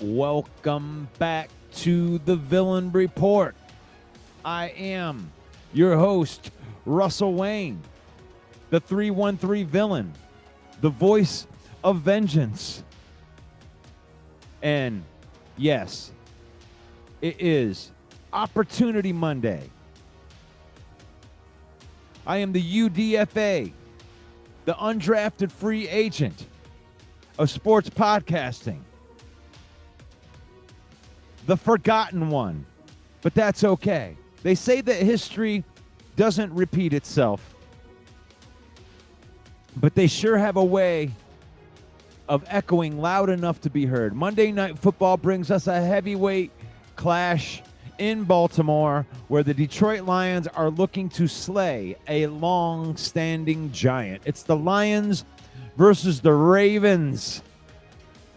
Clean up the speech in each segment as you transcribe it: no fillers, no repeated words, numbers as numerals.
Welcome back to the Villain Report. I am your host, Russell Wayne, the 313 villain, the voice of vengeance. And yes, it is Opportunity Monday. I am the UDFA, the undrafted free agent of sports podcasting. The forgotten one, but that's okay. They say that history doesn't repeat itself, but they sure have a way of echoing loud enough to be heard. Monday Night Football brings us a heavyweight clash in Baltimore, where the Detroit Lions are looking to slay a long-standing giant. It's the Lions versus the Ravens.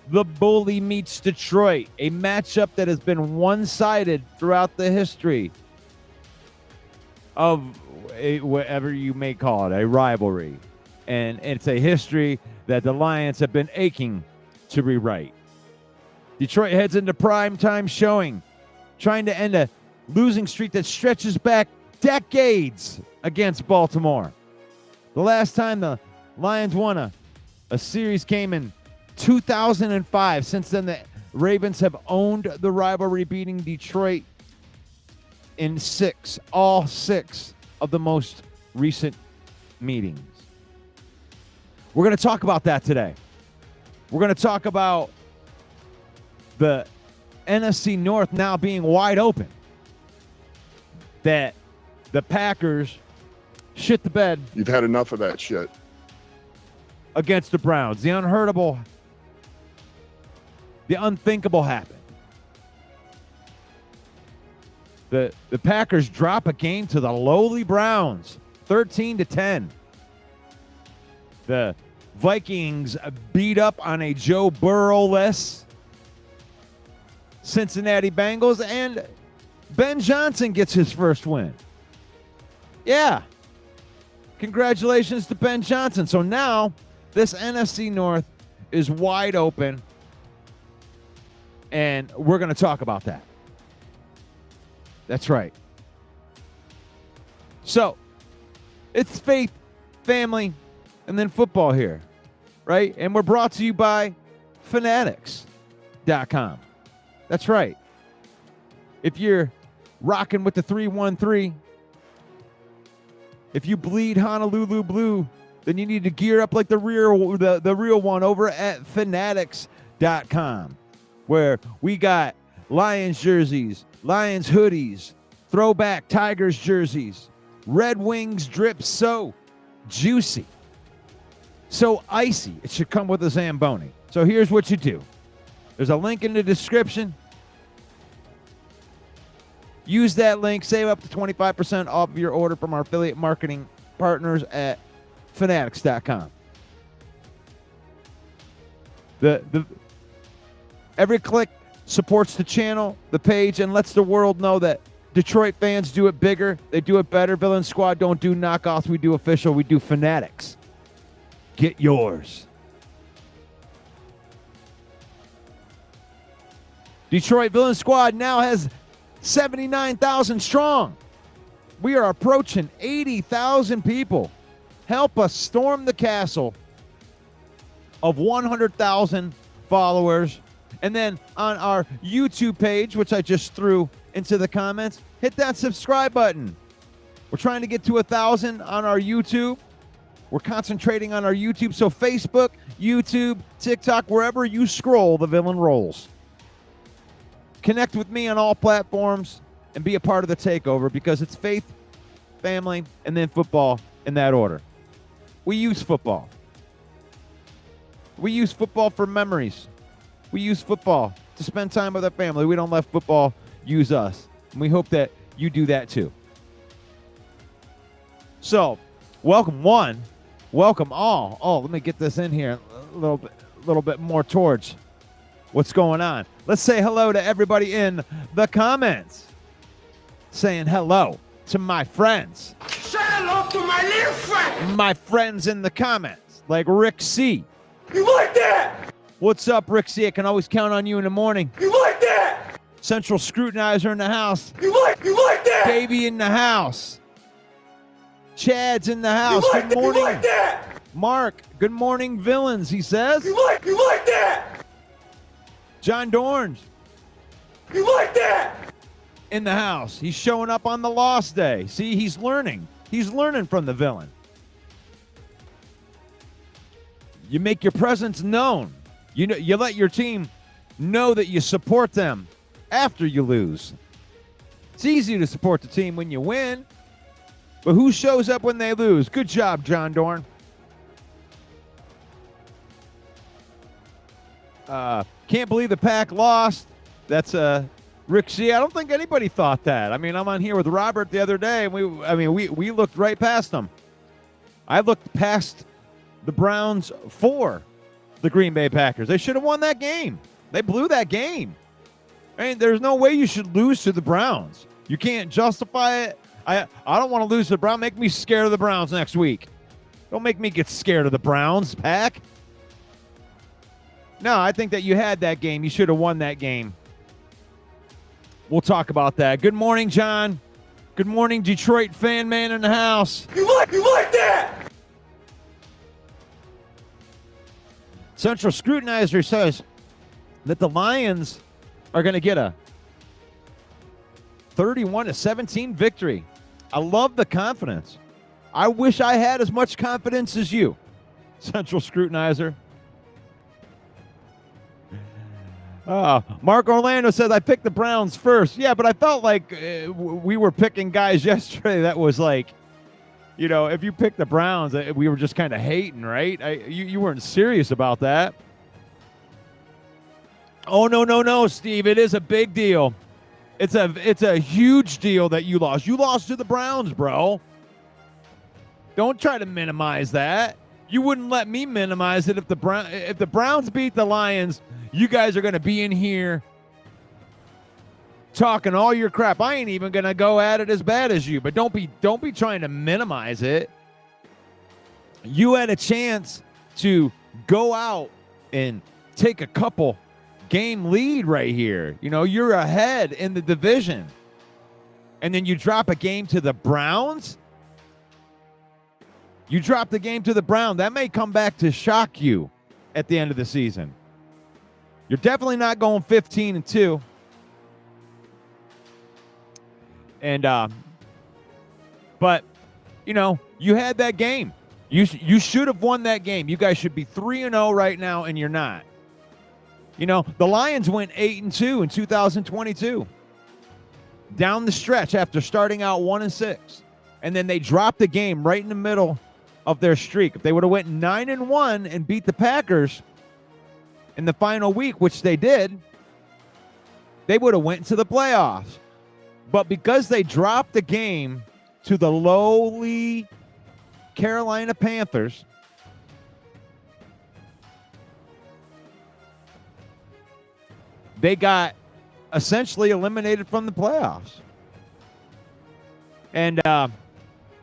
The bully meets Detroit, a matchup that has been one-sided throughout the history of whatever you may call it, a rivalry. And it's a history that the Lions have been aching to rewrite. Detroit heads into primetime showing, trying to end a losing streak that stretches back decades against Baltimore. The last time the Lions won a series came in 2005. Since then, the Ravens have owned the rivalry, beating Detroit in all six of the most recent meetings. We're going to talk about that today. We're going to talk about the NFC North now being wide open. That the Packers shit the bed. You've had enough of that shit. Against the Browns. The unheardable, the unthinkable happened. The Packers drop a game to the lowly Browns, 13-10. The Vikings beat up on a Joe Burrow-less Cincinnati Bengals, and Ben Johnson gets his first win. Yeah. Congratulations to Ben Johnson. So now this NFC North is wide open, and we're going to talk about that. That's right. So it's faith, family, and then football here, right? And we're brought to you by Fanatics.com. That's right. If you're rocking with the 313, if you bleed Honolulu blue, then you need to gear up like the real one over at Fanatics.com, where we got Lions jerseys, Lions hoodies, throwback Tigers jerseys, Red Wings drip so juicy, so icy, it should come with a Zamboni. So here's what you do. There's a link in the description. Use that link, save up to 25% off of your order from our affiliate marketing partners at Fanatics.com. Every click supports the channel, the page, and lets the world know that Detroit fans do it bigger. They do it better. Villain Squad don't do knockoffs. We do official. We do Fanatics. Get yours. Detroit Villain Squad now has 79,000 strong. We are approaching 80,000 people. Help us storm the castle of 100,000 followers. And then on our YouTube page, which I just threw into the comments, hit that subscribe button. We're trying to get to 1,000 on our YouTube. We're concentrating on our YouTube. So Facebook, YouTube, TikTok, wherever you scroll, the villain rolls. Connect with me on all platforms and be a part of the takeover, because it's faith, family, and then football in that order. We use football. We use football for memories. We use football to spend time with our family. We don't let football use us. And we hope that you do that too. So, welcome one, welcome all. Oh, let me get this in here a little bit more towards what's going on. Let's say hello to everybody in the comments. Saying hello to my friends. Say hello to my little friend. My friends in the comments, like Rick C. You like that? What's up, Rick C? I can always count on you in the morning. You like that? Central Scrutinizer in the house. You like that? Davey in the house. Chad's in the house. Good morning. You like that? Mark, good morning, villains, he says. You like that? John Dorns. You like that? In the house. He's showing up on the lost day. See, he's learning. He's learning from the villain. You make your presence known. You let your team know that you support them after you lose. It's easy to support the team when you win, but who shows up when they lose? Good job, John Dorn. Can't believe the Pack lost. That's Rick C. I don't think anybody thought that. I mean, I'm on here with Robert the other day, and we looked right past them. I looked past the Browns for the Green Bay Packers. They should have won that game. They blew that game. I mean, there's no way you should lose to the Browns. You can't justify it. I don't want to lose to the Browns. Make me scared of the Browns next week. Don't make me get scared of the Browns, Pack. No, I think that you had that game. You should have won that game. We'll talk about that. Good morning, John. Good morning, Detroit fan man in the house. You like that? Central Scrutinizer says that the Lions are going to get a 31-17 victory. I love the confidence. I wish I had as much confidence as you, Central Scrutinizer. Mark Orlando says, I picked the Browns first. Yeah, but I felt like we were picking guys yesterday that was like, you know, if you picked the Browns, we were just kind of hating, right? You weren't serious about that. Oh, no, Steve. It is a big deal. It's a huge deal that you lost. You lost to the Browns, bro. Don't try to minimize that. You wouldn't let me minimize it if the Browns beat the Lions. You guys are going to be in here talking all your crap. I ain't even going to go at it as bad as you, but don't be trying to minimize it. You had a chance to go out and take a couple game lead right here. You know, you're ahead in the division. And then you drop a game to the Browns. You drop the game to the Browns. That may come back to shock you at the end of the season. You're definitely not going 15-2. And but you know, you had that game. You should have won that game. You guys should be 3-0 right now, and you're not. You know, the Lions went 8-2 in 2022. Down the stretch after starting out 1-6. And then they dropped the game right in the middle of their streak. If they would have went 9-1 and beat the Packers in the final week, which they did, they would have went to the playoffs. But because they dropped the game to the lowly Carolina Panthers, they got essentially eliminated from the playoffs. And,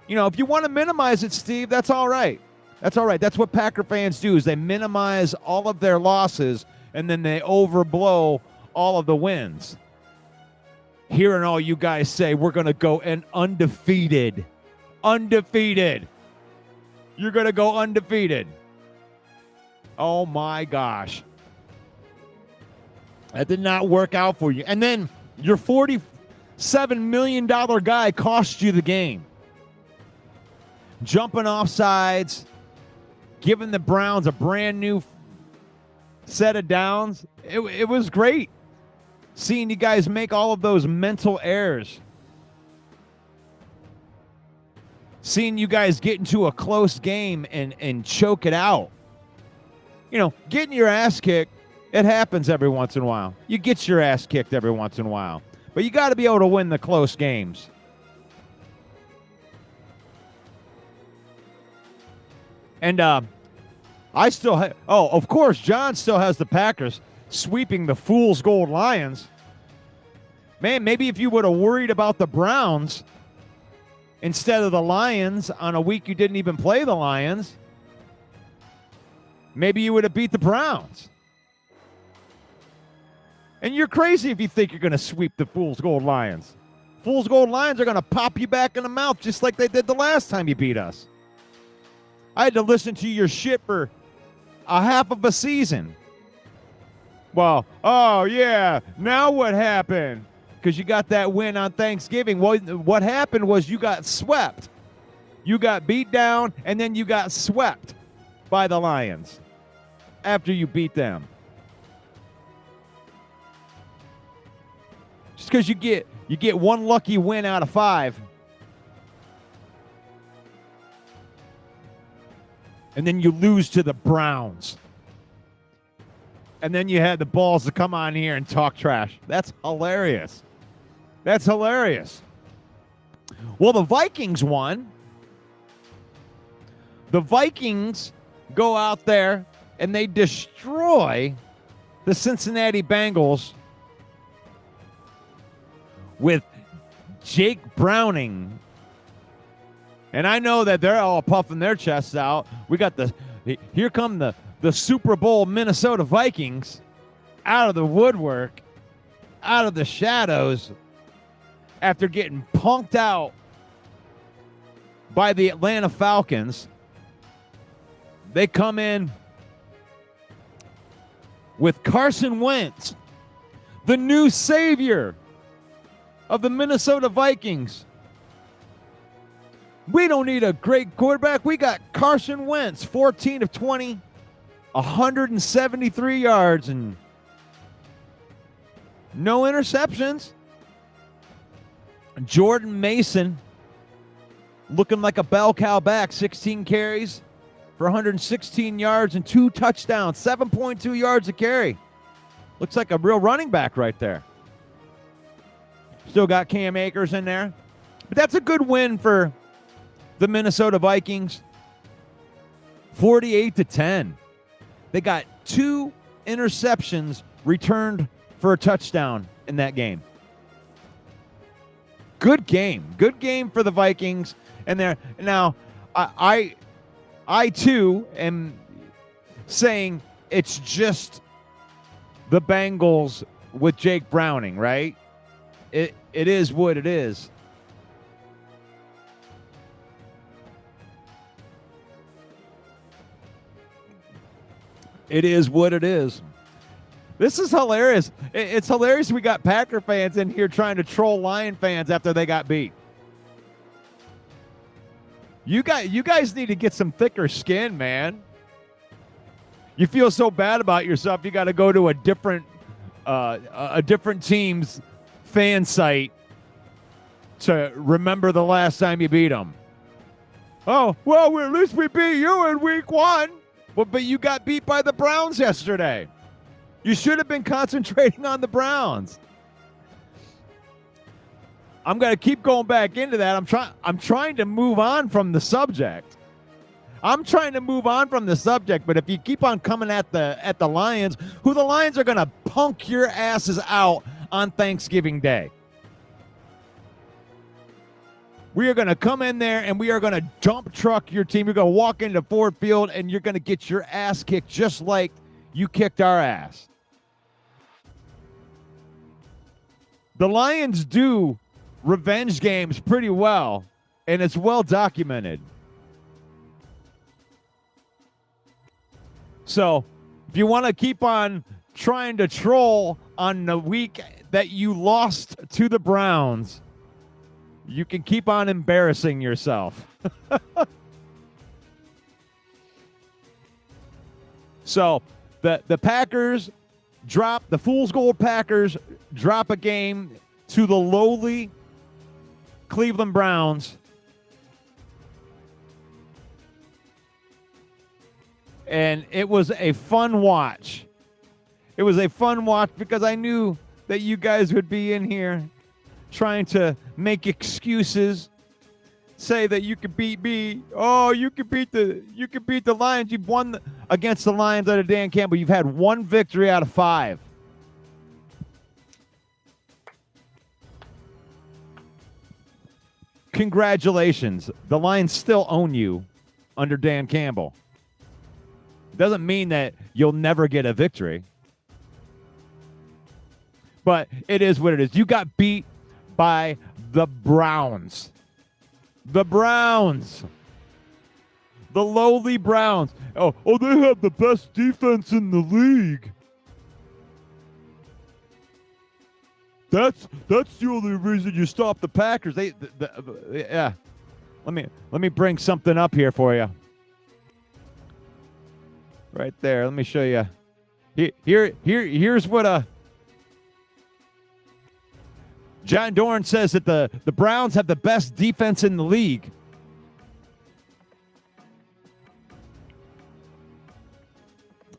you know, if you want to minimize it, Steve, that's all right. That's all right. That's what Packer fans do, is they minimize all of their losses and then they overblow all of the wins. Hearing all you guys say, we're going to go undefeated. Undefeated. You're going to go undefeated. Oh, my gosh. That did not work out for you. And then your $47 million guy cost you the game. Jumping off sides, giving the Browns a brand new set of downs. It was great seeing you guys make all of those mental errors. Seeing you guys get into a close game and choke it out. You know, getting your ass kicked, it happens every once in a while. You get your ass kicked every once in a while. But you got to be able to win the close games. And I still have, of course, John still has the Packers sweeping the Fool's Gold Lions. Man, maybe if you would have worried about the Browns instead of the Lions on a week you didn't even play the Lions, maybe you would have beat the Browns. And you're crazy if you think you're going to sweep the Fool's Gold Lions. Fool's Gold Lions are going to pop you back in the mouth just like they did the last time you beat us. I had to listen to your shit for a half of a season. Well, oh yeah, now what happened? Because you got that win on Thanksgiving. Well, what happened was you got swept. You got beat down, and then you got swept by the Lions after you beat them. Just because you get one lucky win out of 5. And then you lose to the Browns. And then you had the balls to come on here and talk trash. That's hilarious. That's hilarious. Well, the Vikings won. The Vikings go out there and they destroy the Cincinnati Bengals with Jake Browning. And I know that they're all puffing their chests out. We got here come the Super Bowl Minnesota Vikings out of the woodwork, out of the shadows, after getting punked out by the Atlanta Falcons. They come in with Carson Wentz, the new savior of the Minnesota Vikings. We don't need a great quarterback. We got Carson Wentz, 14 of 20, 173 yards, and no interceptions. Jordan Mason looking like a bell cow back, 16 carries for 116 yards and 2 touchdowns, 7.2 yards a carry. Looks like a real running back right there. Still got Cam Akers in there. But that's a good win for the Minnesota Vikings. 48-10. They got 2 interceptions returned for a touchdown in that game. Good game. Good game for the Vikings. And there now I too am saying it's just the Bengals with Jake Browning, right? It is what it is. It is what it is. This is hilarious. It's hilarious we got Packer fans in here trying to troll Lion fans after they got beat. You guys need to get some thicker skin, man. You feel so bad about yourself, you got to go to a different team's fan site to remember the last time you beat them. Oh, well, at least we beat you in week 1. Well, but you got beat by the Browns yesterday. You should have been concentrating on the Browns. I'm going to keep going back into that. I'm trying to move on from the subject. But if you keep on coming at the Lions, who the Lions are going to punk your asses out on Thanksgiving Day. We are going to come in there and we are going to dump truck your team. You're going to walk into Ford Field and you're going to get your ass kicked just like you kicked our ass. The Lions do revenge games pretty well, and it's well documented. So, if you want to keep on trying to troll on the week that you lost to the Browns, you can keep on embarrassing yourself. So, the Packers drop, the Fool's Gold Packers drop a game to the lowly Cleveland Browns. And it was a fun watch. It was a fun watch because I knew that you guys would be in here trying to make excuses, say that you could beat me. Oh, you could beat the Lions. You've won against the Lions under Dan Campbell. You've had 1 victory out of 5. Congratulations. The Lions still own you under Dan Campbell. Doesn't mean that you'll never get a victory. But it is what it is. You got beat by the Browns. The Browns. The lowly Browns. Oh, they have the best defense in the league. That's the only reason you stop the Packers. Yeah. Let me bring something up here for you. Right there. Let me show you. Here's what John Dorn says that the Browns have the best defense in the league.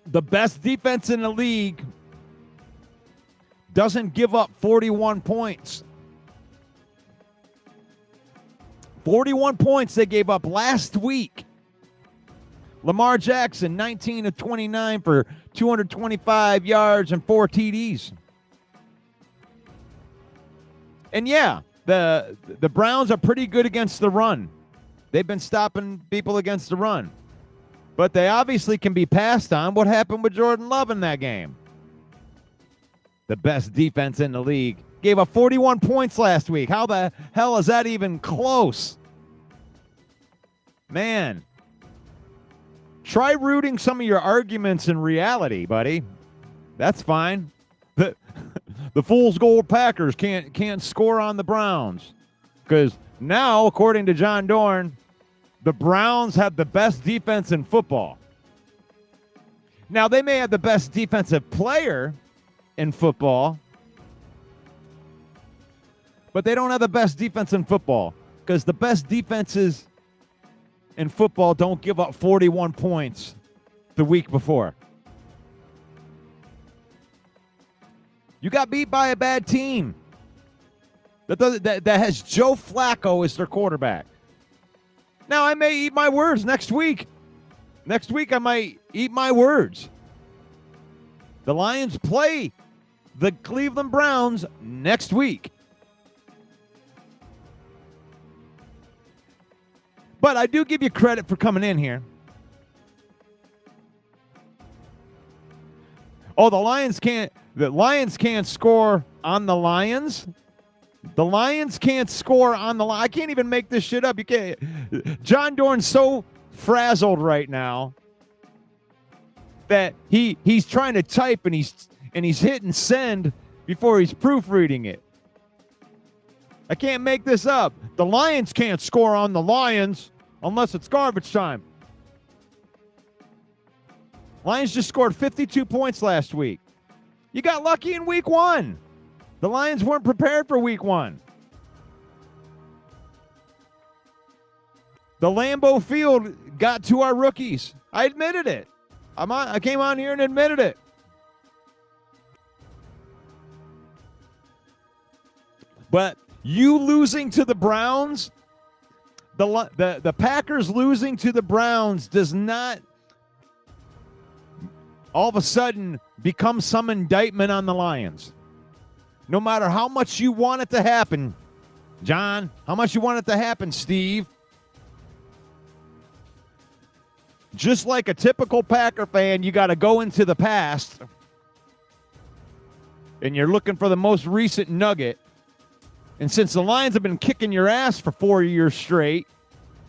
The best defense in the league doesn't give up 41 points. 41 points they gave up last week. Lamar Jackson, 19 of 29 for 225 yards and 4 TDs. And yeah, the Browns are pretty good against the run. They've been stopping people against the run. But they obviously can be passed on. What happened with Jordan Love in that game? The best defense in the league. Gave up 41 points last week. How the hell is that even close? Man. Try rooting some of your arguments in reality, buddy. That's fine. The Fool's Gold Packers can't score on the Browns. Because now, according to John Dorn, the Browns have the best defense in football. Now, they may have the best defensive player in football, but they don't have the best defense in football because the best defenses in football don't give up 41 points the week before. You got beat by a bad team that has Joe Flacco as their quarterback. Now, I may eat my words next week. Next week, I might eat my words. The Lions play the Cleveland Browns next week. But I do give you credit for coming in here. Oh, the Lions can't score on the Lions. The Lions can't score on the line. I can't even make this shit up. You can't. John Dorn's so frazzled right now that he's trying to type and he's hitting send before he's proofreading it. I can't make this up. The Lions can't score on the Lions unless it's garbage time. Lions just scored 52 points last week. You got lucky in week 1. The Lions weren't prepared for week 1. The Lambeau Field got to our rookies. I admitted it. I came on here and admitted it. But you losing to the Browns, the Packers losing to the Browns does not all of a sudden become some indictment on the Lions. No matter how much you want it to happen, John, how much you want it to happen, Steve. Just like a typical Packer fan, you got to go into the past and you're looking for the most recent nugget. And since the Lions have been kicking your ass for 4 years straight,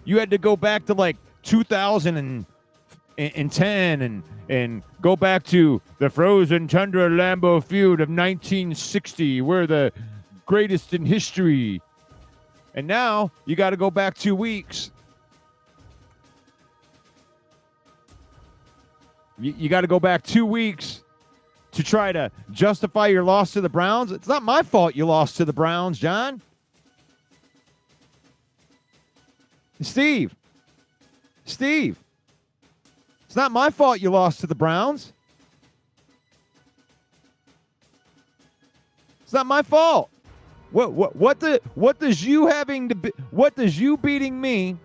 you had to go back to like 2010 and go back to the frozen tundra Lambeau Field of 1960. We're the greatest in history. And now you got to go back 2 weeks. You got to go back 2 weeks to try to justify your loss to the Browns. It's not my fault you lost to the Browns, John. Steve. It's not my fault you lost to the Browns. It's not my fault. What does you beating me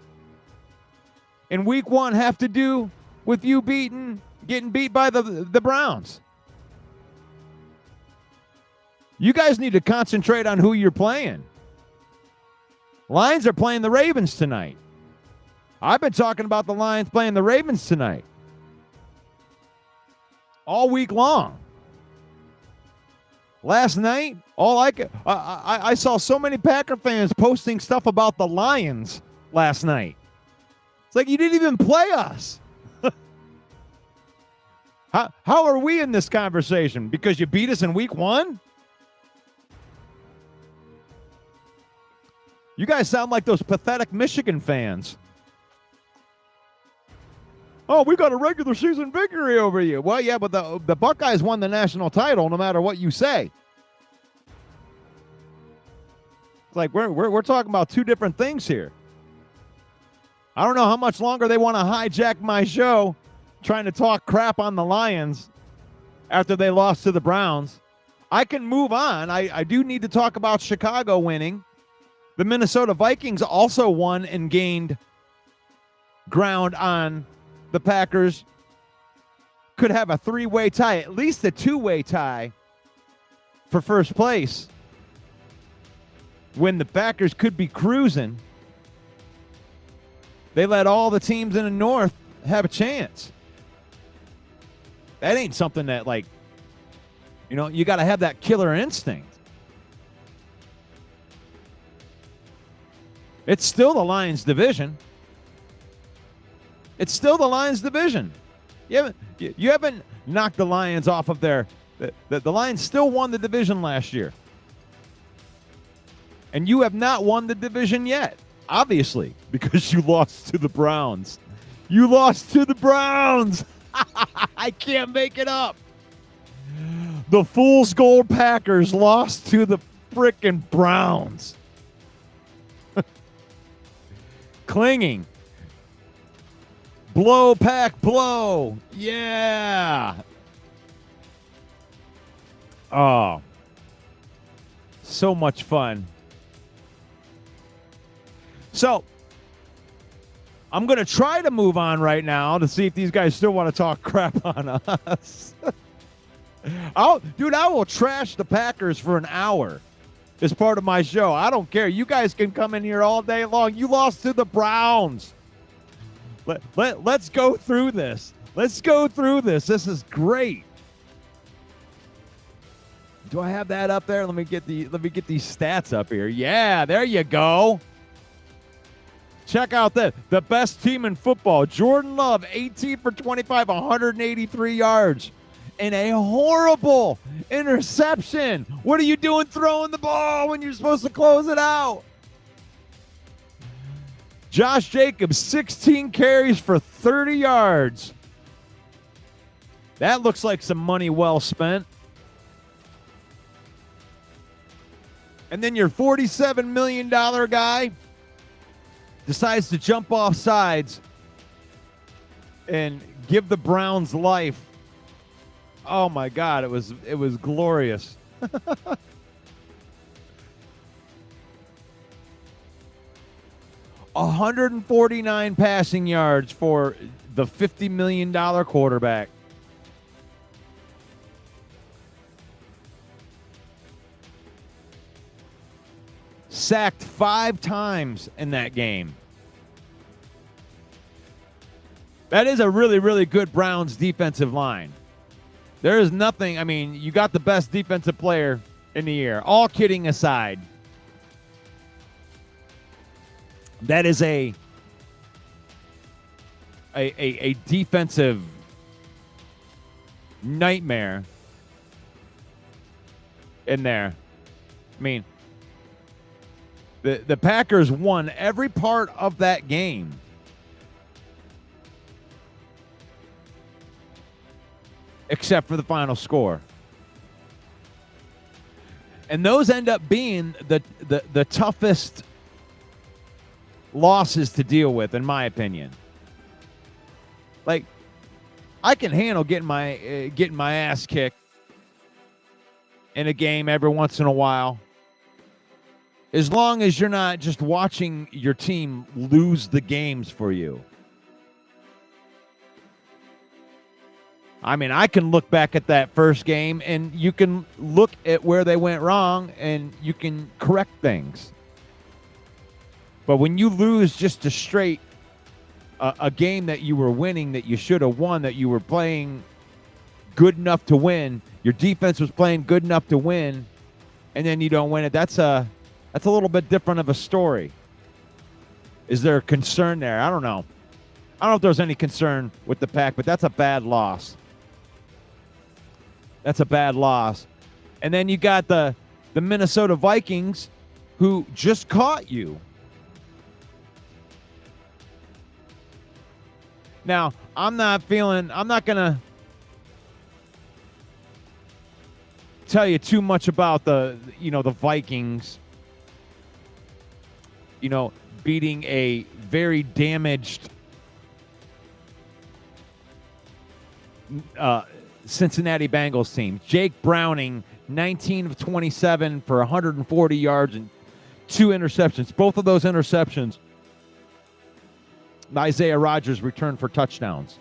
in week 1 have to do with you getting beat by the Browns? You guys need to concentrate on who you're playing. Lions are playing the Ravens tonight. I've been talking about the Lions playing the Ravens tonight. All week long. Last night, I saw so many Packer fans posting stuff about the Lions last night. It's like, you didn't even play us. How are we in this conversation? Because you beat us in week 1? You guys sound like those pathetic Michigan fans. Oh, we got a regular season victory over you. Well, yeah, but the Buckeyes won the national title no matter what you say. It's like we're talking about two different things here. I don't know how much longer they want to hijack my show trying to talk crap on the Lions after they lost to the Browns. I can move on. I do need to talk about Chicago winning. The Minnesota Vikings also won and gained ground on the Packers. Could have a 3-way tie, at least a 2-way tie for first place, when the Packers could be cruising. They let all the teams in the North have a chance. That ain't something that, like, you got to have that killer instinct. It's still the Lions division. It's still the Lions division. You haven't knocked the Lions off of their... The Lions still won the division last year. And you have not won the division yet, obviously, because you lost to the Browns. You lost to the Browns. I can't make it up. The Fool's Gold Packers lost to the frickin' Browns. Clinging. Blow, pack, blow. Yeah. Oh. So much fun. So, I'm going to try to move on right now to see if these guys still want to talk crap on us. I will trash the Packers for an hour as part of my show. I don't care. You guys can come in here all day long. You lost to the Browns. Let's go through this. Let's go through this. This is great. Do I have that up there? Let me get these stats up here. Yeah, there you go. Check out that. The best team in football. Jordan Love, 18 for 25, 183 yards. And a horrible interception. What are you doing throwing the ball when you're supposed to close it out? Josh Jacobs, 16 carries for 30 yards. That looks like some money well spent. And then your $47 million guy decides to jump off sides and give the Browns life. Oh my God, it was glorious. 149 passing yards for the $50 million quarterback. Sacked 5 times in that game. That is a really, really good Browns defensive line. There is nothing, I mean, you got the best defensive player in the year. All kidding aside. That is a defensive nightmare in there. I mean, the Packers won every part of that game. Except for the final score. And those end up being the toughest losses to deal with, in my opinion. Like, I can handle getting my ass kicked in a game every once in a while, as long as you're not just watching your team lose the games for you. I mean, I can look back at that first game, and you can look at where they went wrong, and you can correct things. But when you lose just a straight a game that you were winning, that you should have won, that you were playing good enough to win, your defense was playing good enough to win, and then you don't win it. That's a little bit different of a story. Is there a concern there? I don't know. I don't know if there's any concern with the Pack, but that's a bad loss. That's a bad loss. And then you got the Minnesota Vikings, who just caught you. Now, I'm not going to tell you too much about the Vikings, beating a very damaged Cincinnati Bengals team. Jake Browning, 19 of 27 for 140 yards and 2 interceptions. Both of those interceptions, Isaiah Rodgers returned for touchdowns.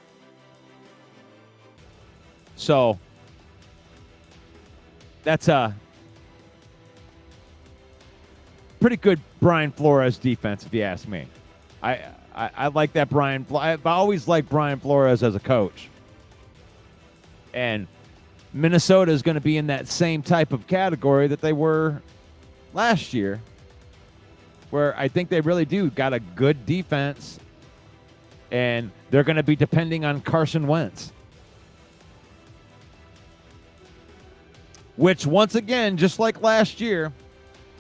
So that's a pretty good Brian Flores defense, if you ask me. I like that I've always liked Brian Flores as a coach. And Minnesota is going to be in that same type of category that they were last year, where I think they really do got a good defense, and they're going to be depending on Carson Wentz. Which, once again, just like last year,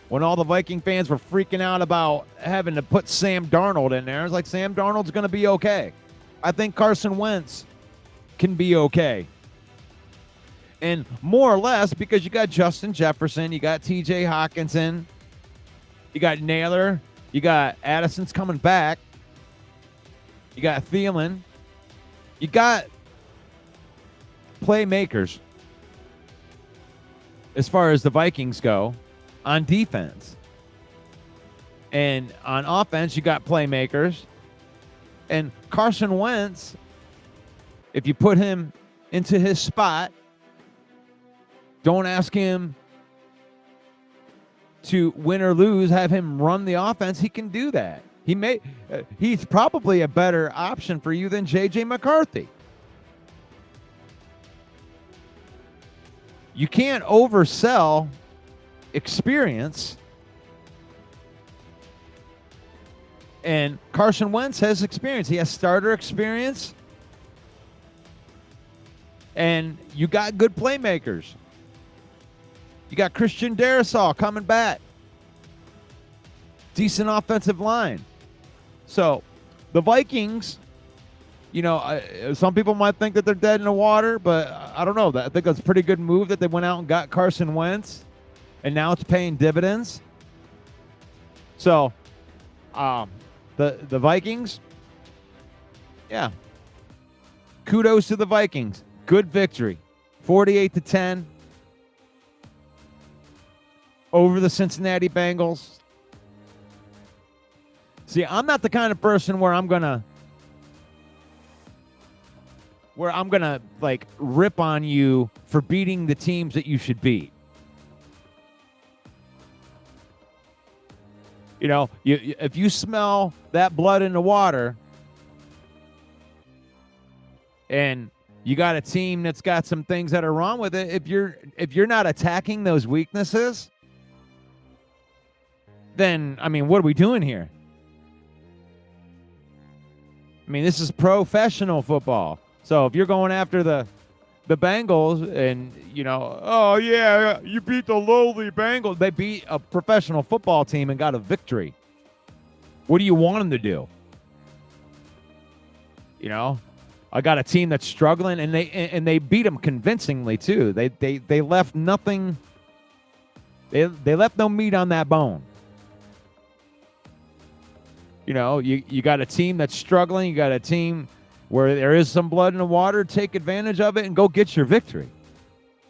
when all the Viking fans were freaking out about having to put Sam Darnold in there, it's like Sam Darnold's going to be okay. I think Carson Wentz can be okay. And more or less, because you got Justin Jefferson, you got T.J. Hawkinson, you got Naylor, you got Addison's coming back, you got Thielen, you got playmakers as far as the Vikings go on defense. And on offense, you got playmakers. And Carson Wentz, if you put him into his spot, don't ask him to win or lose, have him run the offense. He can do that. He's probably a better option for you than J.J. McCarthy. You can't oversell experience. And Carson Wentz has experience. He has starter experience. And you got good playmakers. You got Christian Darrisaw coming back. Decent offensive line. So, the Vikings, some people might think that they're dead in the water, but I don't know. I think that's a pretty good move that they went out and got Carson Wentz, and now it's paying dividends. So, the Vikings, yeah. Kudos to the Vikings. Good victory. 48-10. Over the Cincinnati Bengals. See, I'm not the kind of person where I'm gonna like rip on you for beating the teams that you should beat. If you smell that blood in the water and you got a team that's got some things that are wrong with it, if you're not attacking those weaknesses, then, what are we doing here? This is professional football. So if you're going after the Bengals and, oh, yeah, you beat the lowly Bengals. They beat a professional football team and got a victory. What do you want them to do? I got a team that's struggling, and they beat them convincingly, too. They left nothing. They left no meat on that bone. You got a team that's struggling. You got a team where there is some blood in the water. Take advantage of it and go get your victory.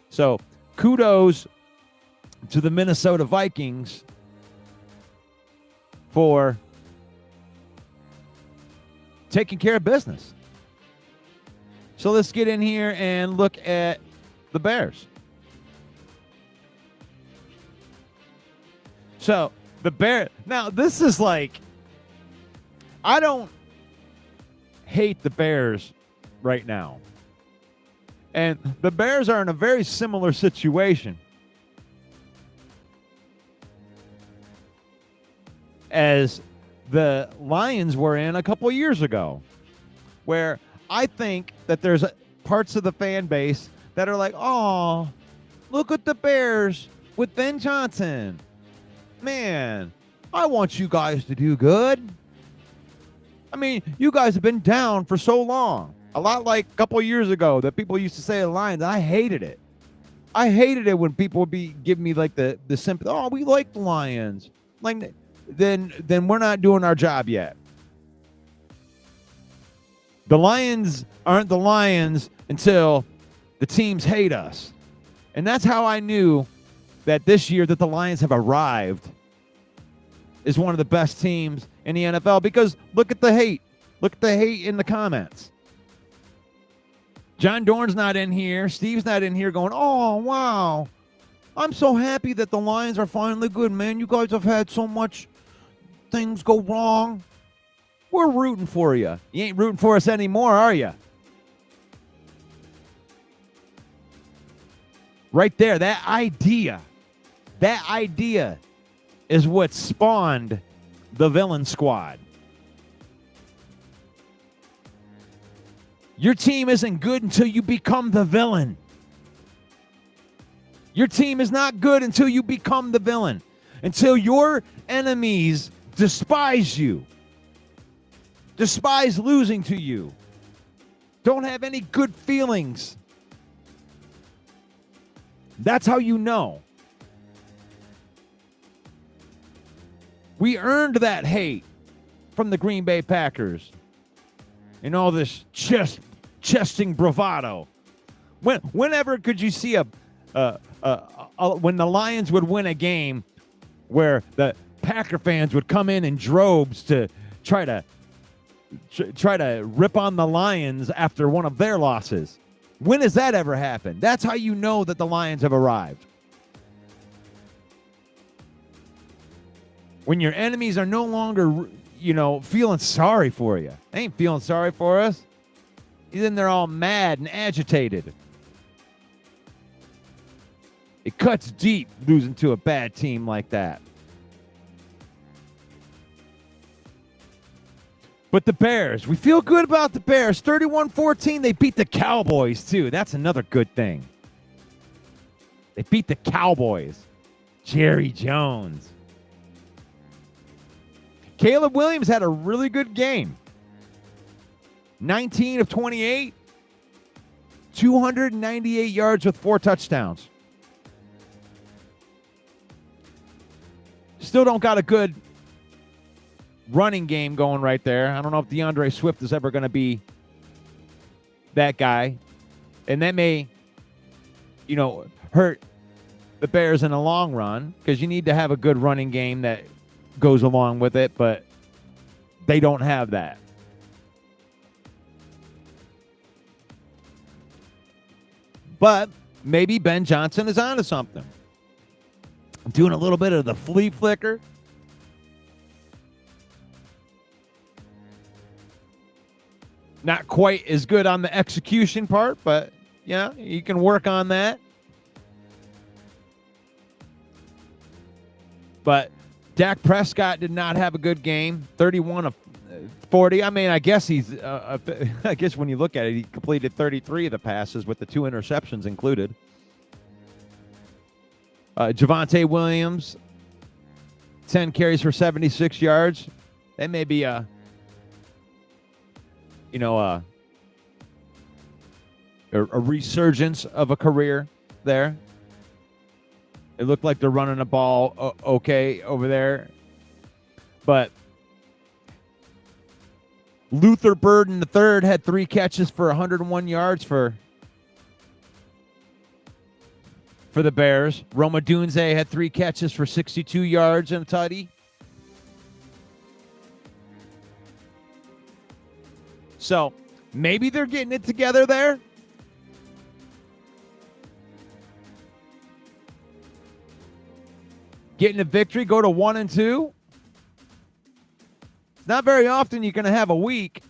So kudos to the Minnesota Vikings for taking care of business. So let's get in here and look at the Bears. So the Bears, now this is like, I don't hate the Bears right now. And the Bears are in a very similar situation as the Lions were in a couple years ago, where I think that there's parts of the fan base that are like, oh, look at the Bears with Ben Johnson. Man, I want you guys to do good. I mean, you guys have been down for so long. A lot like a couple years ago that people used to say the Lions. I hated it. I hated it when people would be giving me like the sympathy. Oh, we like the Lions. Like, then we're not doing our job yet. The Lions aren't the Lions until the teams hate us. And that's how I knew that this year that the Lions have arrived is one of the best teams in the NFL, because look at the hate. Look at the hate in the comments. John Dorn's not in here. Steve's not in here going, oh, wow. I'm so happy that the Lions are finally good, man. You guys have had so much things go wrong. We're rooting for you. You ain't rooting for us anymore, are you? Right there, that idea is what spawned the villain squad. Your team isn't good until you become the villain. Your team is not good until you become the villain, until your enemies despise you, despise losing to you, don't have any good feelings. That's how you know. We earned that hate from the Green Bay Packers and all this chesting bravado. Whenever could you see when the Lions would win a game where the Packer fans would come in droves to try to rip on the Lions after one of their losses? When has that ever happened? That's how you know that the Lions have arrived. When your enemies are no longer, feeling sorry for you. They ain't feeling sorry for us. Then they're all mad and agitated. It cuts deep losing to a bad team like that. But the Bears, we feel good about the Bears. 31-14, they beat the Cowboys, too. That's another good thing. They beat the Cowboys. Jerry Jones. Caleb Williams had a really good game. 19 of 28, 298 yards with 4 touchdowns. Still don't got a good running game going right there. I don't know if DeAndre Swift is ever going to be that guy. And that may, hurt the Bears in the long run, because you need to have a good running game that goes along with it, but they don't have that. But maybe Ben Johnson is onto something. Doing a little bit of the flea flicker. Not quite as good on the execution part, but yeah, you can work on that. But Dak Prescott did not have a good game. 31 of 40. I mean, I guess I guess when you look at it, he completed 33 of the passes with the 2 interceptions included. Javonte Williams, 10 carries for 76 yards. That may be a resurgence of a career there. It looked like they're running the ball okay over there. But Luther Burden III had 3 catches for 101 yards for the Bears. Roma Dunze had 3 catches for 62 yards and a tutty. So maybe they're getting it together there. Getting a victory, go to 1-2. It's not very often you're going to have a week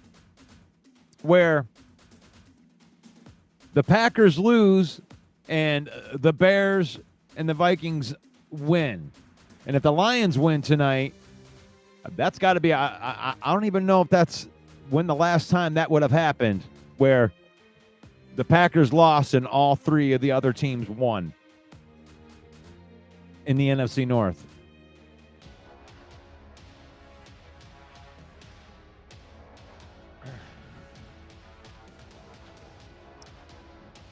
where the Packers lose and the Bears and the Vikings win. And if the Lions win tonight, that's got to be, I don't even know if that's when the last time that would have happened, where the Packers lost and all three of the other teams won in the NFC North.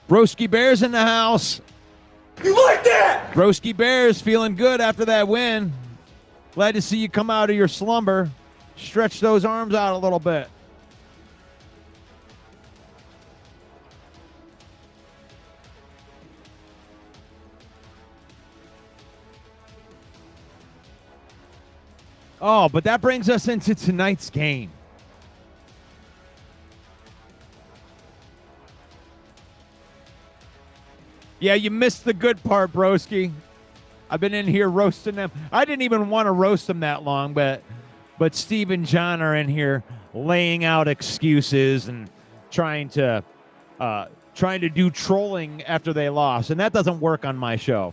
Broski Bears in the house. You like that? Broski Bears feeling good after that win. Glad to see you come out of your slumber. Stretch those arms out a little bit. Oh, but that brings us into tonight's game. Yeah, you missed the good part, broski. I've been in here roasting them. I didn't even want to roast them that long, but Steve and John are in here laying out excuses and trying to do trolling after they lost, and that doesn't work on my show.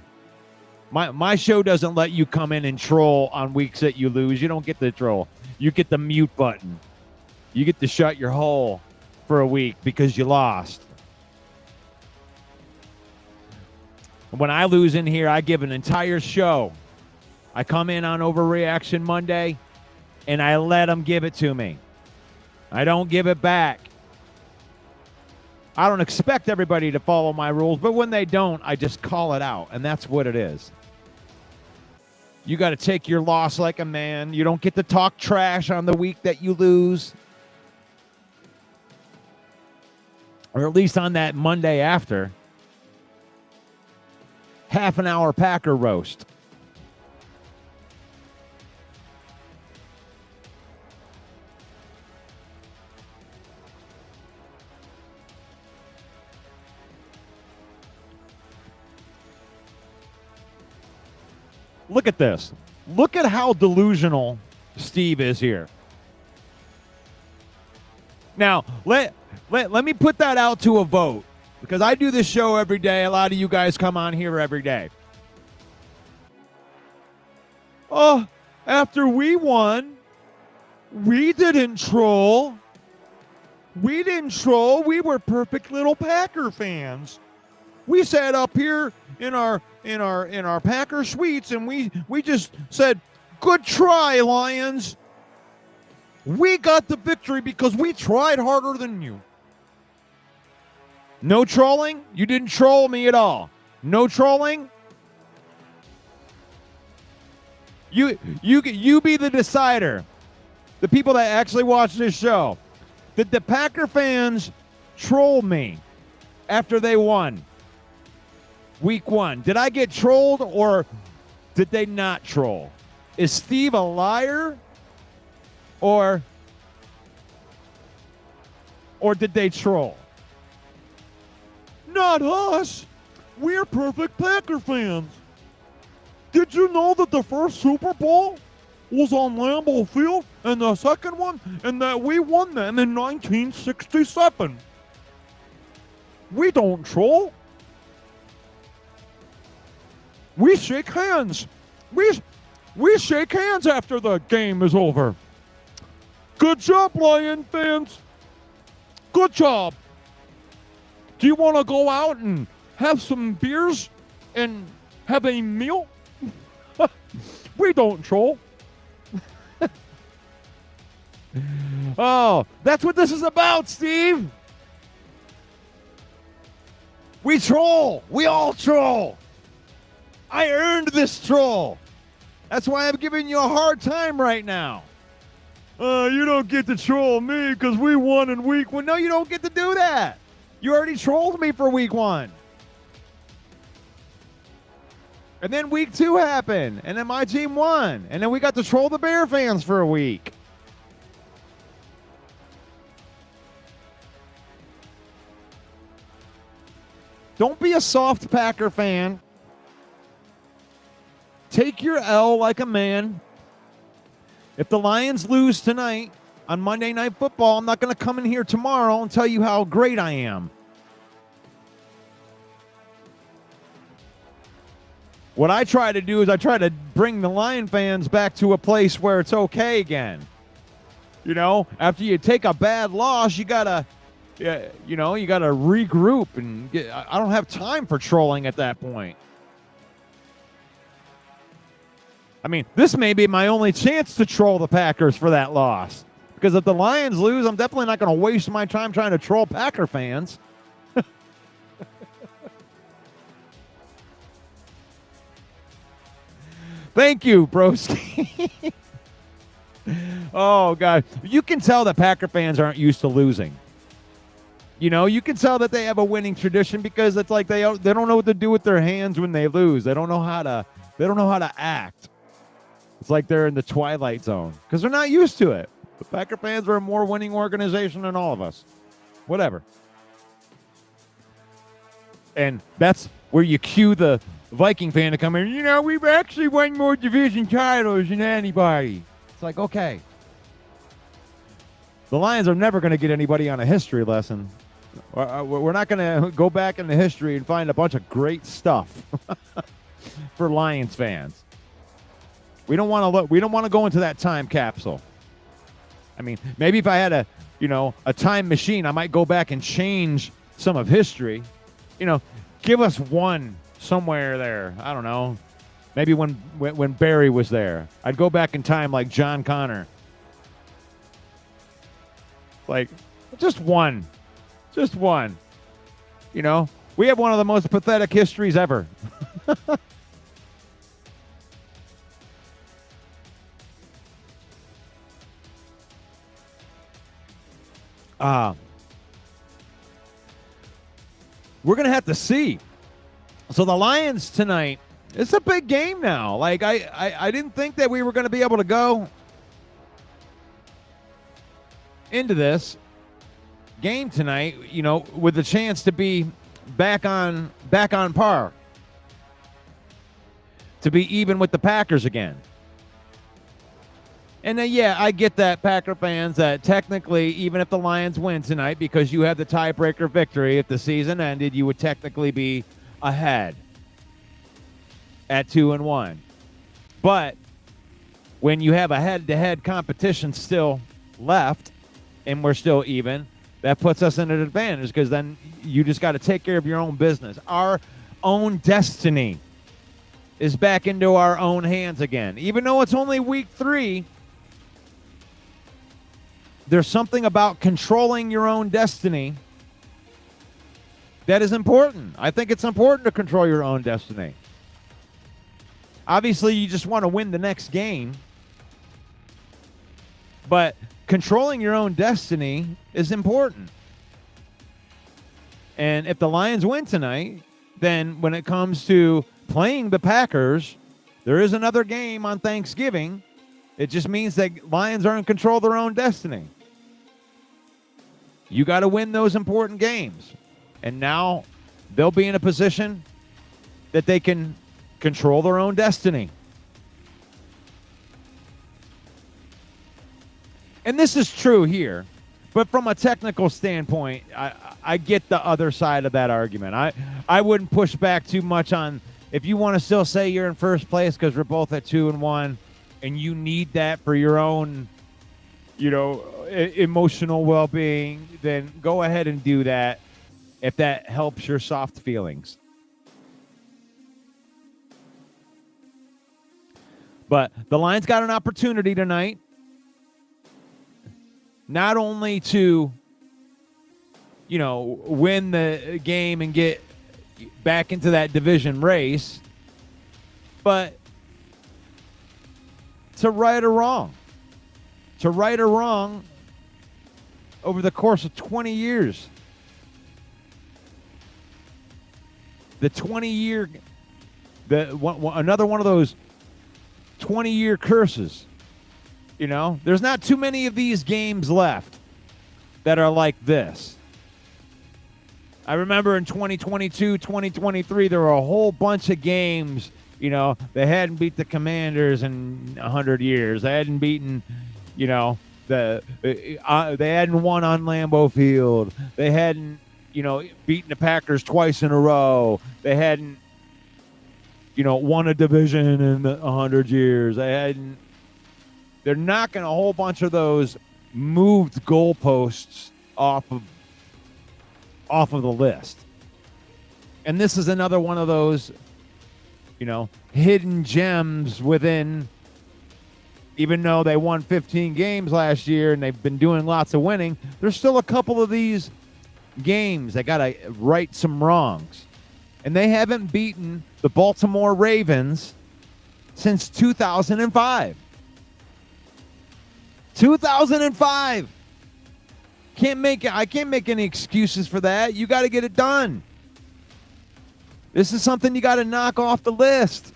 My show doesn't let you come in and troll on weeks that you lose. You don't get the troll. You get the mute button. You get to shut your hole for a week because you lost. When I lose in here, I give an entire show. I come in on Overreaction Monday, and I let them give it to me. I don't give it back. I don't expect everybody to follow my rules, but when they don't, I just call it out, and that's what it is. You got to take your loss like a man. You don't get to talk trash on the week that you lose. Or at least on that Monday after. Half an hour Packer roast. Look at this. Look at how delusional Steve is here. Now, let me put that out to a vote, because I do this show every day. A lot of you guys come on here every day. Oh, after we won, we didn't troll. We didn't troll. We were perfect little Packer fans. We sat up here in our Packer suites, and we just said, "Good try, Lions. We got the victory because we tried harder than you." No trolling? You didn't troll me at all. No trolling? You be the decider. The people that actually watch this show. Did the Packer fans troll me after they won? Week 1. Did I get trolled, or did they not troll? Is Steve a liar? Or did they troll? Not us. We're perfect Packer fans. Did you know that the first Super Bowl was on Lambeau Field, and the second one, and that we won them in 1967? We don't troll. We shake hands. We shake hands after the game is over. Good job, Lion fans. Good job. Do you want to go out and have some beers and have a meal? We don't troll. Oh, that's what this is about, Steve. We troll. We all troll. I earned this troll. That's why I'm giving you a hard time right now. You don't get to troll me because we won in week 1. No, you don't get to do that. You already trolled me for week 1. And then week 2 happened. And then my team won. And then we got to troll the Bear fans for a week. Don't be a soft Packer fan. Take your L like a man. If the Lions lose tonight on Monday Night Football, I'm not going to come in here tomorrow and tell you how great I am. What I try to do is I try to bring the Lion fans back to a place where it's okay again. You know, after you take a bad loss, you gotta regroup and I don't have time for trolling at that point. I mean, this may be my only chance to troll the Packers for that loss. Because if the Lions lose, I'm definitely not going to waste my time trying to troll Packer fans. Thank you, broski. Oh, God. You can tell that Packer fans aren't used to losing. You know, you can tell that they have a winning tradition because it's like they don't know what to do with their hands when they lose. They don't know how to act. It's like they're in the twilight zone because they're not used to it. The Packer fans are a more winning organization than all of us. Whatever. And that's where you cue the Viking fan to come in. You know, we've actually won more division titles than anybody. It's like, okay. The Lions are never going to get anybody on a history lesson. We're not going to go back into history and find a bunch of great stuff for Lions fans. We don't want to look. We don't want to go into that time capsule. I mean, maybe if I had a time machine, I might go back and change some of history. You know, give us one somewhere there. I don't know. Maybe when Barry was there, I'd go back in time like John Connor. Like, just one. Just one. You know, we have one of the most pathetic histories ever. We're going to have to see. So the Lions tonight, it's a big game now. Like, I didn't think that we were going to be able to go into this game tonight, you know, with the chance to be back on par, to be even with the Packers again. And then, yeah, I get that, Packer fans, that technically, even if the Lions win tonight, because you have the tiebreaker victory, if the season ended, you would technically be ahead at 2-1. But when you have a head-to-head competition still left, and we're still even, that puts us in an advantage because then you just got to take care of your own business. Our own destiny is back into our own hands again. Even though it's only week 3, there's something about controlling your own destiny that is important. I think it's important to control your own destiny. Obviously, you just want to win the next game. But controlling your own destiny is important. And if the Lions win tonight, then when it comes to playing the Packers, there is another game on Thanksgiving. It just means that Lions are in control of their own destiny. You got to win those important games. And now they'll be in a position that they can control their own destiny. And this is true here, but from a technical standpoint, I get the other side of that argument. I wouldn't push back too much on if you want to still say you're in first place because we're both at 2-1 and you need that for your own, you know, emotional well-being, then go ahead and do that if that helps your soft feelings. But the Lions got an opportunity tonight not only to, you know, win the game and get back into that division race, but to right a wrong. To right a wrong over the course of 20 years. The 20-year, another one of those 20-year curses. You know, there's not too many of these games left that are like this. I remember in 2022, 2023, there were a whole bunch of games, you know, they hadn't beat the Commanders in 100 years. They hadn't beaten, you know, they hadn't won on Lambeau Field. They hadn't, you know, beaten the Packers twice in a row. They hadn't, won a division in 100 years. They're knocking a whole bunch of those moved goalposts off of the list. And this is another one of those, hidden gems within, even though they won 15 games last year and they've been doing lots of winning, there's still a couple of these games that got to right some wrongs. And they haven't beaten the Baltimore Ravens since 2005. 2005. I can't make any excuses for that. You got to get it done. This is something you got to knock off the list.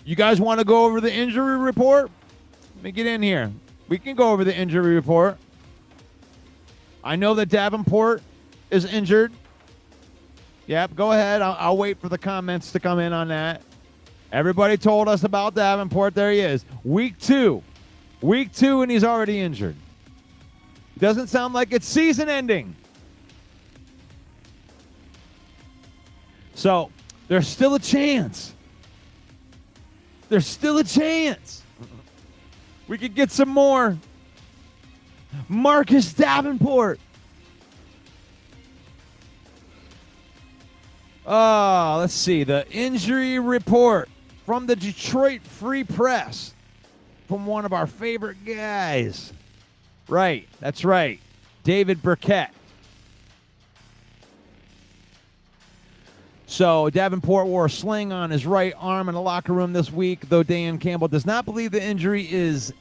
You guys want to go over the injury report? Let me get in here. We can go over the injury report. I know that Davenport is injured. Yep, go ahead. I'll wait for the comments to come in on that. Everybody told us about Davenport. There he is. Week 2, and he's already injured. Doesn't sound like it's season ending. So there's still a chance. There's still a chance. We could get some more. Marcus Davenport. Let's see. The injury report from the Detroit Free Press from one of our favorite guys. Right. That's right. David Burkett. So Davenport wore a sling on his right arm in the locker room this week, though Dan Campbell does not believe the injury is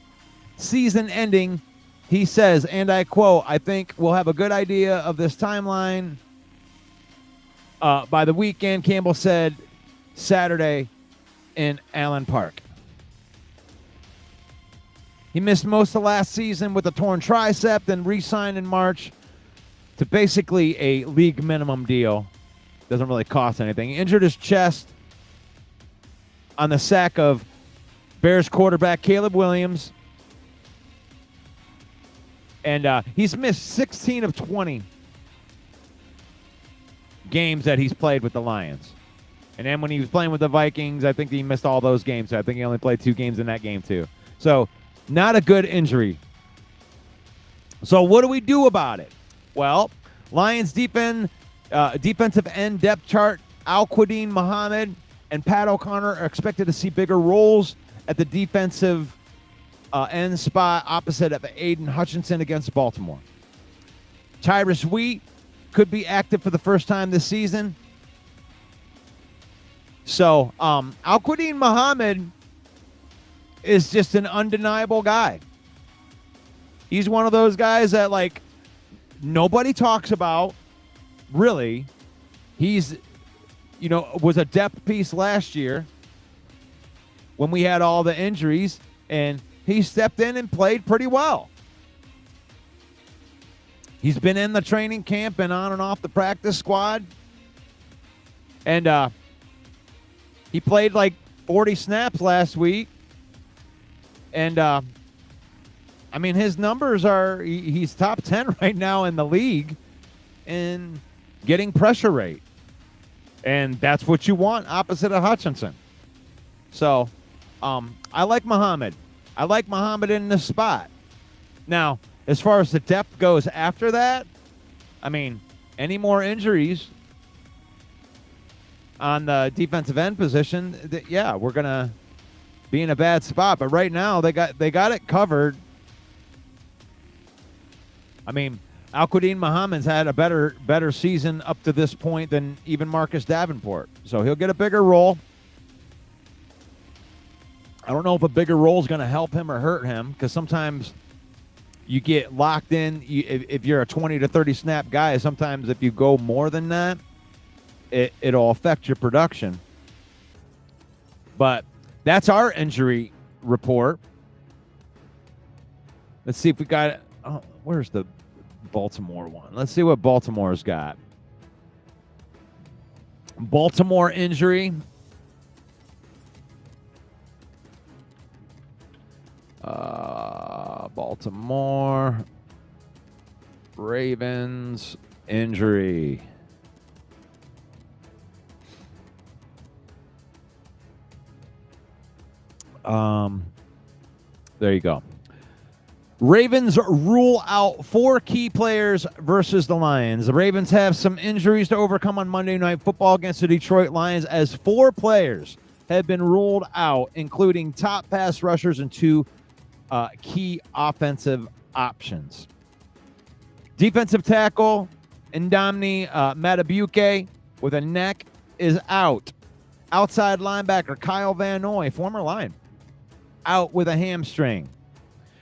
season-ending. He says, and I quote, "I think we'll have a good idea of this timeline by the weekend," Campbell said Saturday in Allen Park. He missed most of last season with a torn tricep, then re-signed in March to basically a league minimum deal. Doesn't really cost anything. He injured his chest on the sack of Bears quarterback Caleb Williams. And he's missed 16 of 20 games that he's played with the Lions. And then when he was playing with the Vikings, I think he missed all those games. So I think he only played 2 games in that game too. So not a good injury. So what do we do about it? Well, Lions defensive end depth chart, Al-Quadin Muhammad and Pat O'Connor are expected to see bigger roles at the defensive end spot opposite of Aiden Hutchinson against Baltimore. Tyrus Wheat could be active for the first time this season. So Al-Quadin Muhammad is just an undeniable guy. He's one of those guys that nobody talks about. Really, he's, was a depth piece last year when we had all the injuries, and he stepped in and played pretty well. He's been in the training camp and on and off the practice squad, and he played 40 snaps last week, and his numbers are, he's top 10 right now in the league in getting pressure rate. And that's what you want opposite of Hutchinson. So, I like Muhammad. I like Muhammad in this spot. Now, as far as the depth goes after that, any more injuries on the defensive end position, we're going to be in a bad spot. But right now, they got it covered. Al-Quadin Muhammad's had a better season up to this point than even Marcus Davenport. So he'll get a bigger role. I don't know if a bigger role is going to help him or hurt him, because sometimes you get locked in. If you're a 20 to 30 snap guy, sometimes if you go more than that, it'll affect your production. But that's our injury report. Let's see if we got it. Oh, where's the Baltimore one? Let's see what Baltimore's got. Baltimore injury. Baltimore. Ravens injury. There you go. Ravens rule out 4 key players versus the Lions. The Ravens have some injuries to overcome on Monday Night Football against the Detroit Lions, as 4 players have been ruled out, including top pass rushers and 2 key offensive options. Defensive tackle Ndamni Matabuke with a neck is out. Outside linebacker Kyle Van Noy, former Lion, out with a hamstring.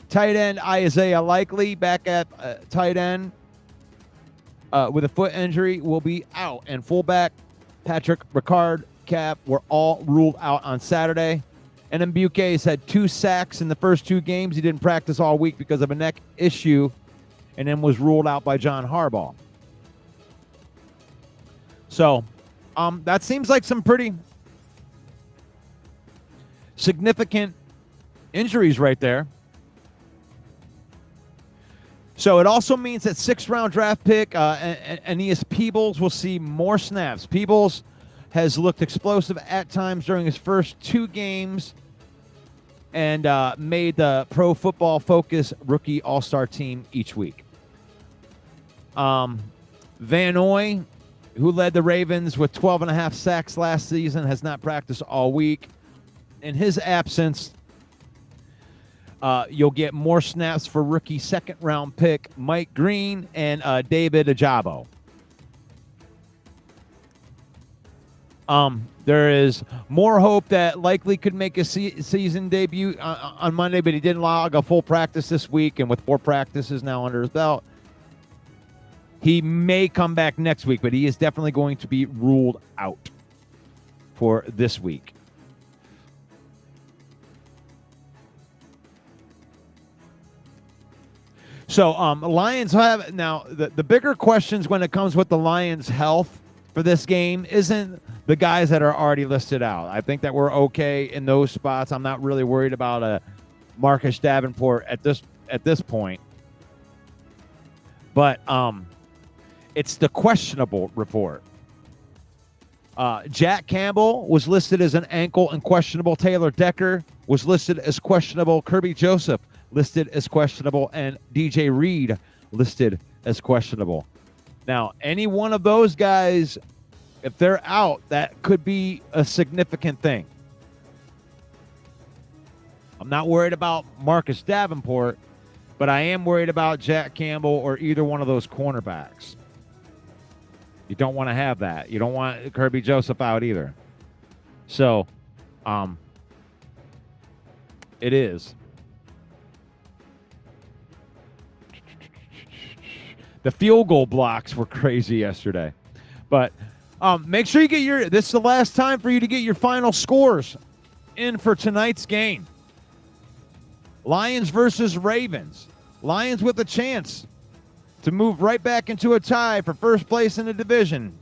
Tight end Isaiah Likely, back at tight end with a foot injury, will be out. And fullback Patrick Ricard Cap were all ruled out on Saturday. And Mbuke has had 2 sacks in the first 2 games. He didn't practice all week because of a neck issue, and then was ruled out by John Harbaugh. So that seems like some pretty significant injuries right there. So it also means that 6th-round draft pick Aeneas Peebles will see more snaps. Peebles has looked explosive at times during his first 2 games and made the Pro Football Focus rookie all-star team each week. Van Noy, who led the Ravens with 12.5 sacks last season, has not practiced all week. In his absence, you'll get more snaps for rookie 2nd-round pick Mike Green and David Ajabo. There is more hope that Likely could make a season debut on Monday, but he didn't log a full practice this week, and with 4 practices now under his belt, he may come back next week, but he is definitely going to be ruled out for this week. So Lions have now the bigger questions when it comes with the Lions' health for this game isn't the guys that are already listed out. I think that we're okay in those spots. I'm not really worried about a Marcus Davenport at this point. But it's the questionable report. Jack Campbell was listed as an ankle and questionable. Taylor Decker was listed as questionable. Kirby Joseph listed as questionable, and DJ Reed listed as questionable. Now, any one of those guys, if they're out, that could be a significant thing. I'm not worried about Marcus Davenport, but I am worried about Jack Campbell or either one of those cornerbacks. You don't want to have that. You don't want Kirby Joseph out either. So, it is. The field goal blocks were crazy yesterday. But make sure you get this is the last time for you to get your final scores in for tonight's game. Lions versus Ravens. Lions with a chance to move right back into a tie for first place in the division.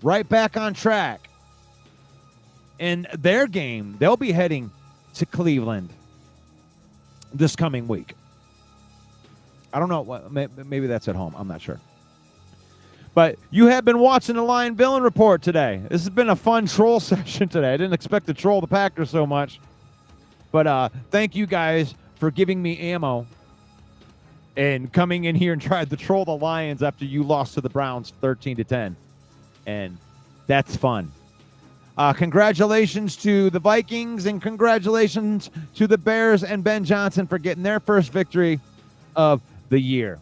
Right back on track. In their game, they'll be heading to Cleveland this coming week. I don't know. Maybe that's at home. I'm not sure. But you have been watching the Lion Villain Report today. This has been a fun troll session today. I didn't expect to troll the Packers so much. But thank you guys for giving me ammo and coming in here and trying to troll the Lions after you lost to the Browns 13-10. And that's fun. Congratulations to the Vikings, and congratulations to the Bears and Ben Johnson for getting their first victory of the year.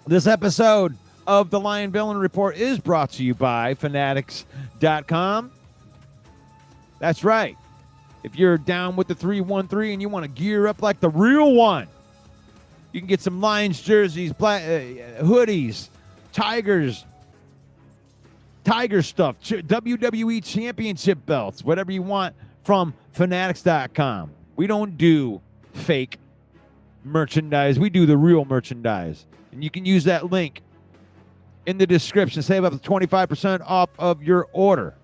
This episode of the Lion Villain Report is brought to you by Fanatics.com. That's right. If you're down with the 313 and you want to gear up like the real one, you can get some Lions jerseys, hoodies, Tiger stuff, WWE championship belts, whatever you want from Fanatics.com. We don't do fake merchandise. We do the real merchandise. And you can use that link in the description. Save up to 25% off of your order.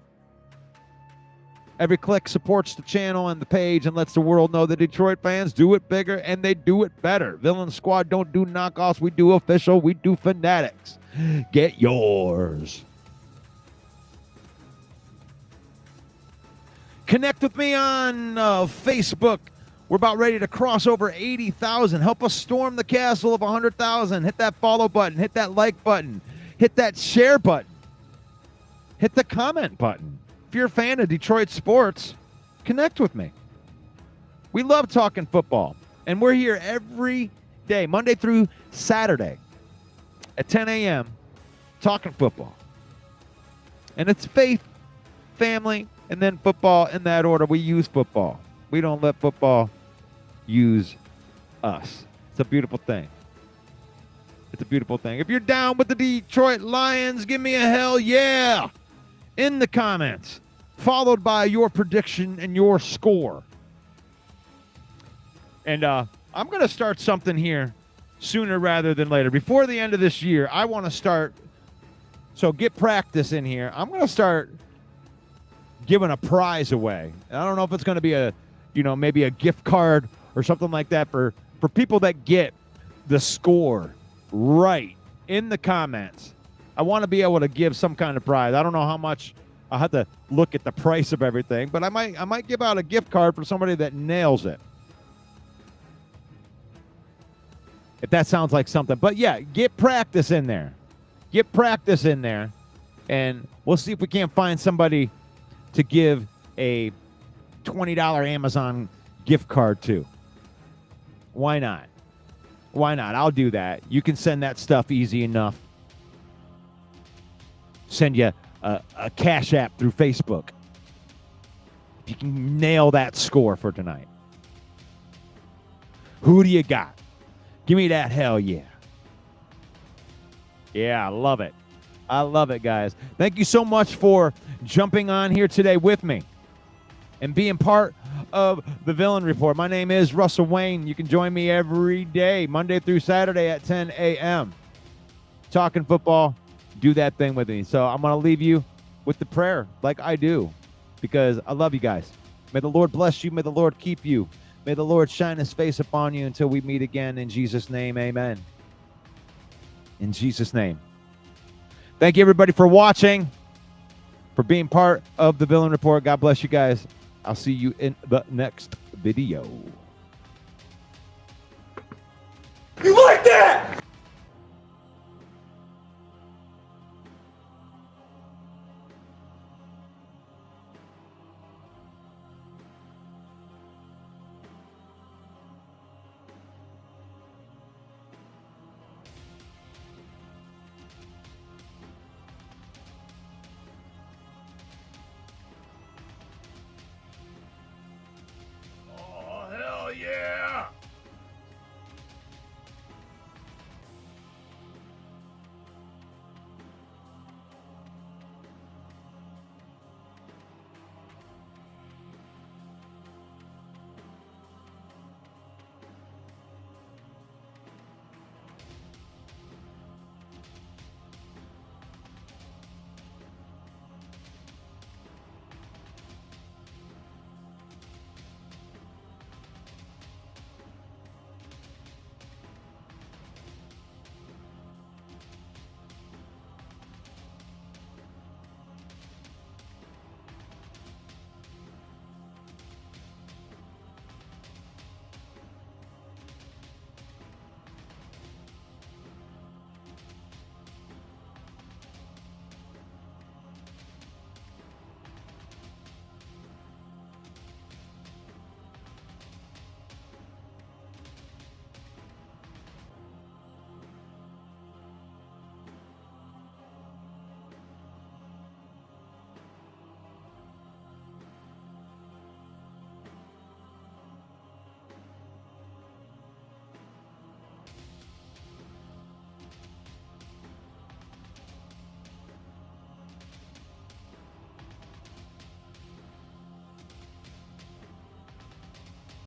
Every click supports the channel and the page and lets the world know that Detroit fans do it bigger and they do it better. Villain Squad don't do knockoffs. We do official. We do fanatics. Get yours. Connect with me on Facebook. We're about ready to cross over 80,000. Help us storm the castle of 100,000. Hit that follow button. Hit that like button. Hit that share button. Hit the comment button. If you're a fan of Detroit sports, connect with me. We love talking football. And we're here every day, Monday through Saturday at 10 a.m., talking football. And it's faith, family, and then football in that order. We use football. We don't let football use us. It's a beautiful thing. It's a beautiful thing. If you're down with the Detroit Lions, give me a hell yeah in the comments, followed by your prediction and your score. And I'm going to start something here sooner rather than later. Before the end of this year, I want to start, so get practice in here. I'm going to start giving a prize away. And I don't know if it's going to be a, maybe a gift card or something like that for people that get the score right in the comments. I want to be able to give some kind of prize. I don't know how much. I'll have to look at the price of everything, but I might give out a gift card for somebody that nails it. If that sounds like something. But yeah, get practice in there. Get practice in there. And we'll see if we can't find somebody to give a $20 Amazon gift card to. Why not? Why not? I'll do that. You can send that stuff easy enough. Send you a Cash App through Facebook. If you can nail that score for tonight. Who do you got? Give me that hell yeah. Yeah, I love it. I love it, guys. Thank you so much for jumping on here today with me and being part of the Villain Report. My name is Russell Wayne. You can join me every day, Monday through Saturday at 10 a.m. Talking football. Do that thing with me. So I'm going to leave you with the prayer like I do because I love you guys. May the Lord bless you. May the Lord keep you. May the Lord shine his face upon you until we meet again. In Jesus' name, amen. In Jesus' name. Thank you, everybody, for watching, for being part of the Villain Report. God bless you guys. I'll see you in the next video. You like that?